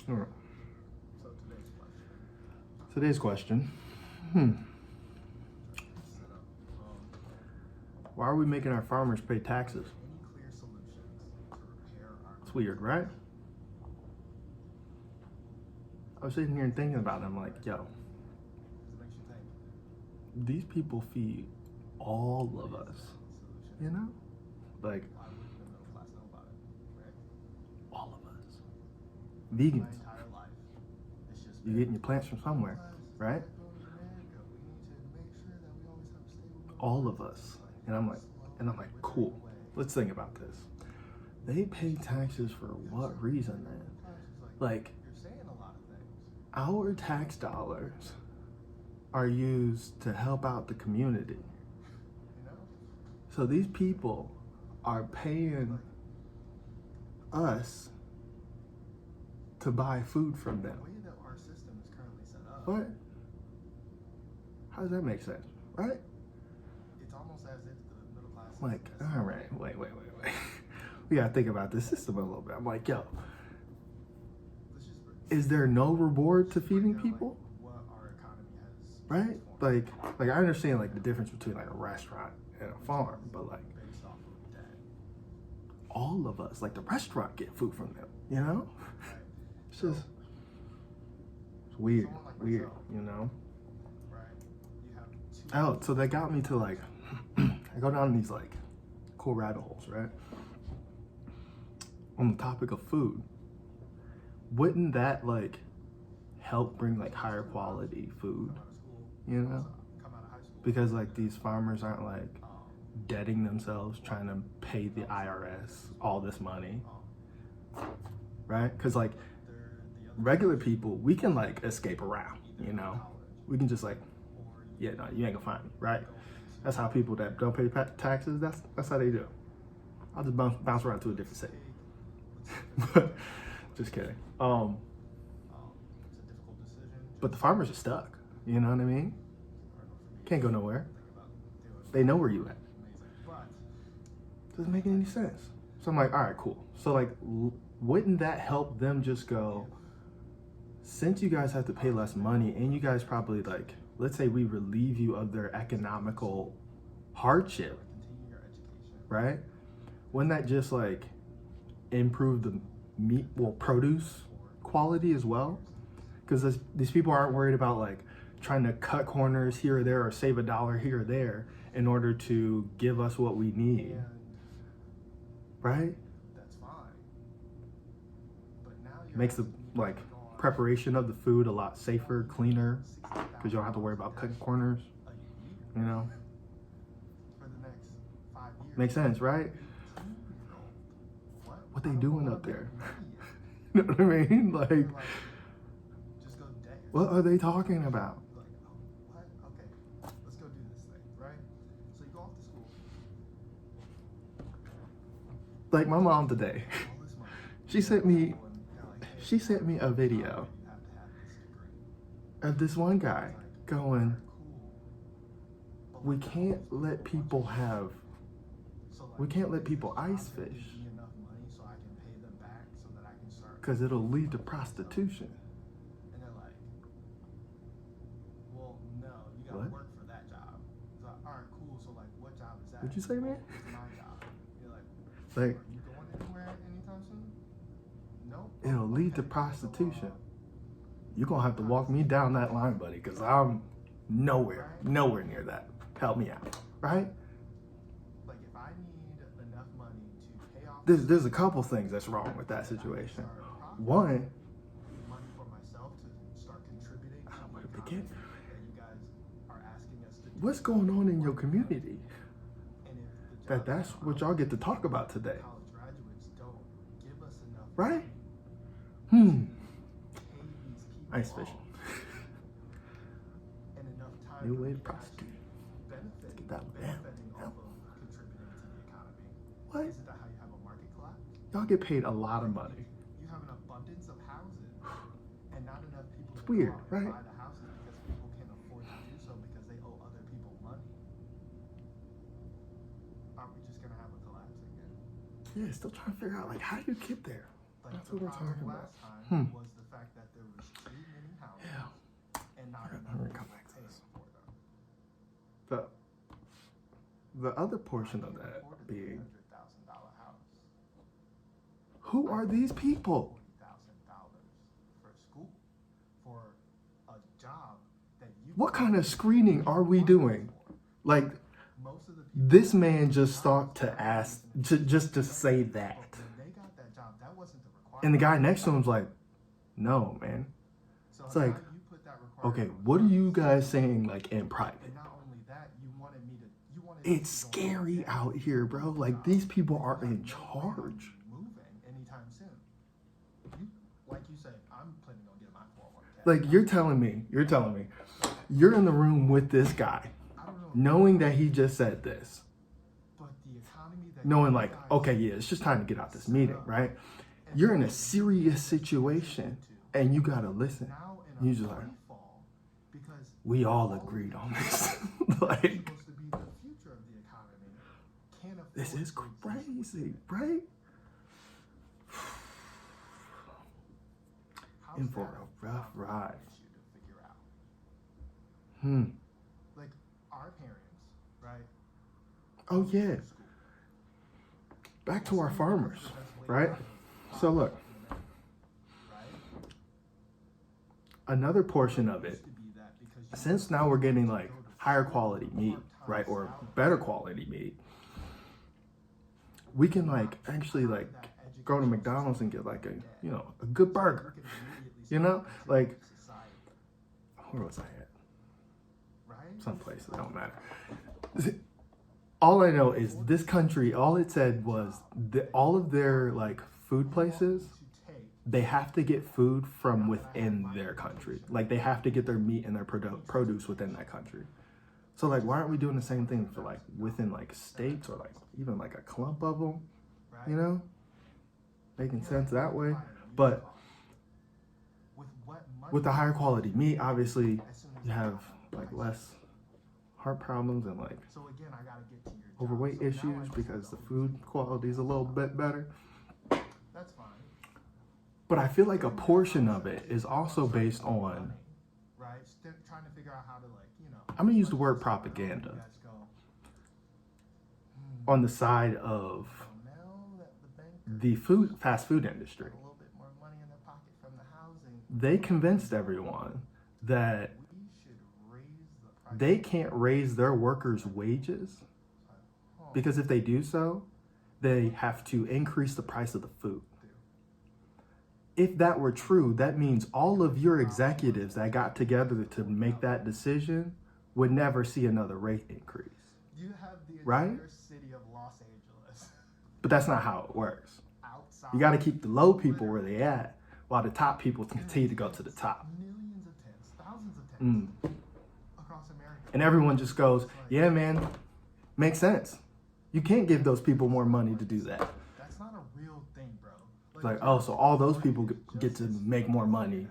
All right. So Today's question. set up. Why are we making our farmers pay taxes? Any clear solutions to repair our? It's weird, right? I was sitting here and thinking about it. I'm like, yo, It makes you think. these people feed all of us, Solution. you know? Like, Why wouldn't the middle class know about it? Right? all of us. My Vegans, entire life, it's just you're getting your plants from somewhere, right? All of us. And I'm like, cool. Let's think about this. They pay taxes for what reason, man? Like, you're saying a lot of things. our tax dollars are used to help out the community. You know? So these people are paying us to buy food from The them. way that our system is currently set up, What? How does that make sense? Right? it's almost as if the middle class is Like, all right, wait. We gotta think about this system a little bit. I'm like, yo, let's just is there no reward to feeding break down, people? like, what our economy has Right? transformed Like I understand like the difference between like a restaurant and a farm, but like based off of that. all of us, like the restaurant get food from them, you know? Right? It's just it's weird, Someone like weird, myself. you know? Right? You have two. Oh, so that got me to like I go down these like cool rabbit holes, right? On the topic of food, wouldn't that like help bring like higher quality food, Come out of school, you know? come out of high school. Because like these farmers aren't like Um, debting themselves trying to pay the IRS all this money, right? Because like they're the other regular people, we can like escape around, you know? college, We can just like, or yeah, no, you ain't gonna find me, right? go into That's how people that don't pay taxes, that's how they do. I'll just bounce around to a different city. Just kidding. it's a difficult decision. But the farmers are stuck, you know what I mean? Can't go nowhere. Think about doing They know where you at. amazing, but Doesn't make any sense. So I'm like, all right, cool. So like, wouldn't that help them just go, since you guys have to pay less money and you guys probably like, let's say we relieve you of their economical hardship, continue your education. right? Wouldn't that just like improve the produce quality as well? Because these people aren't worried about like trying to cut corners here or there or save $1 here or there in order to give us what we need, And right? that's fine. But now you're Makes the asking me to like take on preparation of the food a lot safer, cleaner, because you don't have to worry about cutting corners, a year you know? for the next 5 years. Makes sense, right? 18-year-old. What they I don't doing know up what there? they're You know what I mean? Like, like, just go day. what are they talking about? Like, oh, what? Okay, let's go do this thing, right? So you go off to school, Like my mom today, all this money. she sent me And they're like, hey, she sent me a video you have to have this degree. of this one guy Like, going, cool. But we what the can't hell is let this? people have, So, like, we can't let is people this job ice gonna fish give me enough money so I can pay them back so that I can start. because it'll lead to prostitution. And they're like, well, no, you gotta What? work for that job. It's like, all right, cool. So, like, what job is that? What'd you say, man? It's my job. You're like, Like, are you going anywhere anytime soon? Nope. it'll lead to Okay, prostitution. so, You're gonna have to walk me down that line, buddy, because I'm nowhere near that. Help me out, right? like, if I need enough money to pay off There's a couple things that's wrong with that situation. One, money for myself to start contributing to where the to economy begin? that you guys are asking us to do. what's going on in your community? And if the That's what y'all get to talk about today, college graduates don't give us enough right? money to pay these people Ice off fishing. and enough time New for way me to to prosecute. actually benefit, Get that one down. benefiting off of contributing to the economy. What? Isn't that how you have a market collapse? Y'all get paid a lot of money. You have an abundance of houses and not enough people It's to weird, go out right? and buy the houses because people can't afford to do so because they owe other people money. Aren't we just gonna have a collapse again? Yeah, still trying to figure out like how do you get there? Like That's the what we're problem talking about. last time was the fact the other portion of that afford a being, $300,000 house. who are these people? $40,000 for school, for a job that you. What kind of screening are we doing? Like, Most of the people this man just thought to ask, just to say that. when they got that job, that wasn't the requirement. And the guy next to him's like, no, man. So It's like, now you put that requirement okay, on what are us. you guys saying, like, in private? And not only that, you wanted me to. It's scary out here, bro. Like, these people are in charge. Moving anytime soon. You, like you said, I'm planning on getting my 401k. Like, you're telling me, you're in the room with this guy, I don't know. knowing that he just said this, But the economy that knowing you like, guys okay, yeah, it's just time to get out this meeting, right? You're in a serious situation, and you gotta listen. now in You a just like, free fall, because we all agreed on this. Like, supposed to be the future of the economy, can't afford this is to exist crazy, right? How's In for that a rough not ride. issue to figure out? Like our parents, right? Oh go to yeah. school. Back to our School is farmers, the best way right? to So look, right? another portion of it, Used to be that because you since now we're getting like higher quality meat, right, or better quality meat, we can like actually like go to McDonald's and get like a good burger. can immediately You know, start like, contributing to society, where was I at? right? Someplace, it don't matter. All I know is this country, all it said was that all of their like food places, To take they have to get food from within their country. Like, they have to get their meat and their produce within that country. So like, why aren't we doing the same thing for like within like states or like even like a clump of them? right? You know, making sense that way. But with what money with the higher quality meat, obviously as soon as you I have got like my less heart problems and like So again, I gotta get to your job. overweight So now I issues just because the go, food quality is a little bit better. that's fine. But I feel like a portion of it is also based on, Right? Trying to figure out how to I'm gonna use the word you propaganda guys go, on the side of so now that the bank the fast food industry. got a little bit more money in their pocket from the housing, They convinced everyone that we should raise the price. they can't raise their workers' wages because if they do so, they have to increase the price of the food. If that were true, that means all of your executives that got together to make that decision would never see another rate increase. You have the entire Right? city of Los Angeles But that's not how it works. outside. You got to keep the low people where they at, while the top people continue to go to the top. Millions of tents, thousands of tents across America. And everyone just goes, yeah, man, makes sense. You can't give those people more money to do that. That's not a real thing, bro. It's like, oh, so all those people get to make more money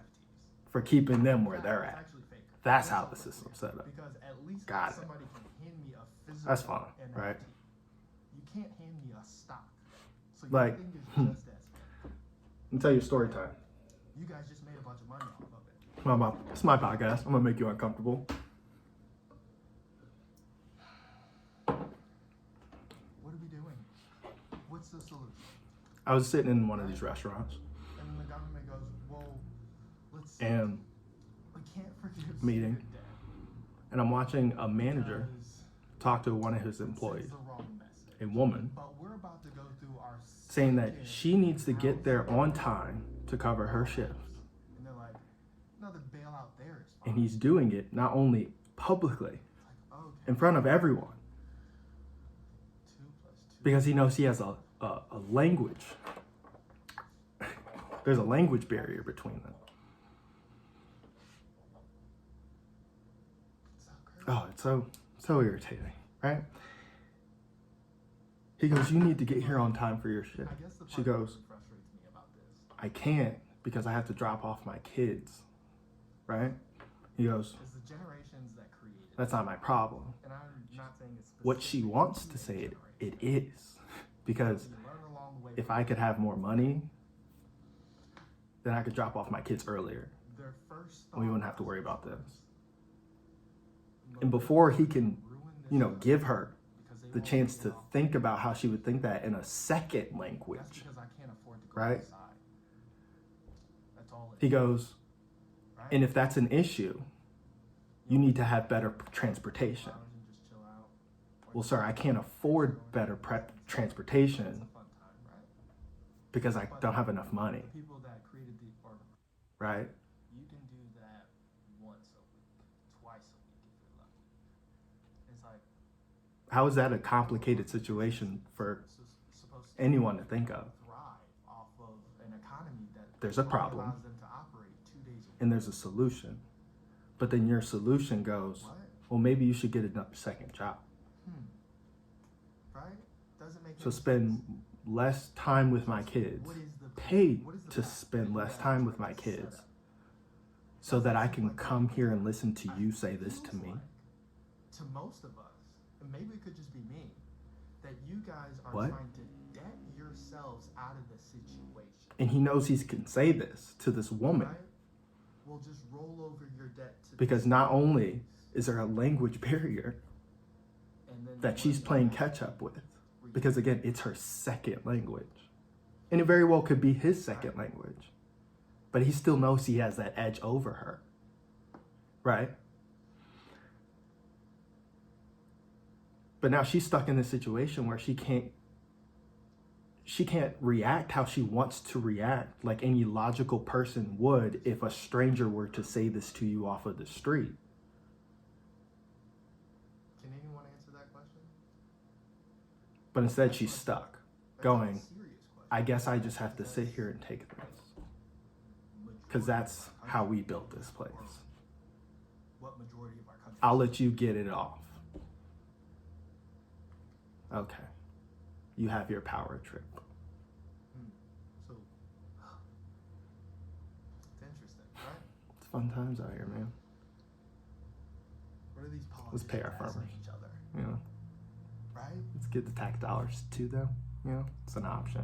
for keeping them where they're It's at. actually fake. That's how the system's set up. Because at least Got it. somebody can hand me a physical That's fine, NFT. right? You can't hand me a stock. So Like, your thing is just as Let me tell you a story time. you guys just made a bunch of money off of it. It's my podcast. I'm gonna make you uncomfortable. What are we doing? What's the solution? I was sitting in one of these restaurants And then the government goes, well, let's and we can't forgive meeting. student debt and I'm watching a manager because talk to one of his it employees, sends the wrong message. a woman, But we're about to go through our saying that second she needs to get there on time to cover her shift. and they're like, no, the bailout there is fine. And he's doing it not only publicly, Like, okay, in front of everyone, 2 + 2. because he knows he has a language. There's a language barrier between them. So crazy. Oh, it's so irritating, right? He goes, you need to get here on time for your shift. I guess the She part that goes, really frustrates me about this I can't because I have to drop off my kids, right? He goes, is the generations that created that's not my problem. and I'm not saying it's What she specific wants to to say that it generation. is. Because You learn along the way if from I could have more money, then I could drop off my kids earlier. their first And we wouldn't have to worry thought about this. process was, And before he can, ruin this give her because they the chance to think about how she would think that in a second That's language, because I can't afford to go right? outside. That's all it He is, goes, right? and if that's an issue, you need to have better transportation. Lounge and just chill out. Or Well, just sir, I can't afford better It's transportation a fun time, right? because I don't have enough money, The people that created the or right? you can do that once a week, twice a week if you're lucky. It's like How is that a complicated situation for supposed to anyone to think of? thrive off of an economy that There's a only problem. allows them to operate 2 days a week. And there's a solution. But then your solution goes, What? well, maybe you should get another second job. Right? Doesn't make So any spend sense. less time with my kids. What is the Paid what is the to path spend that you less guys time are with trying my to kids set up? so that I Doesn't can seem like come that. here and listen to I- you say it this to feels me. like, to most of us, and maybe it could just be me, that you guys are What? trying to debt yourselves out of the situation. And he knows he can say this to this woman Right? Well, just roll over your debt to because this not place, only is there a language barrier and then that the she's money playing has catch to up with, re- because again, it's her second language. And it very well could be his second language. But he still knows he has that edge over her. Right? But now she's stuck in this situation where she can't react how she wants to react like any logical person would if a stranger were to say this to you off of the street. Can anyone answer that question? But instead she's stuck, That's going, a serious question. I guess I just have to sit here and take this. Because that's how we built this place. What majority of our country? I'll let you get it off. Okay. You have your power trip. So it's interesting, right? It's fun times out here, man. What are these politicians Let's pay our asking farmers. each other, You know, right? let's get the tax dollars to them. You know, it's an option.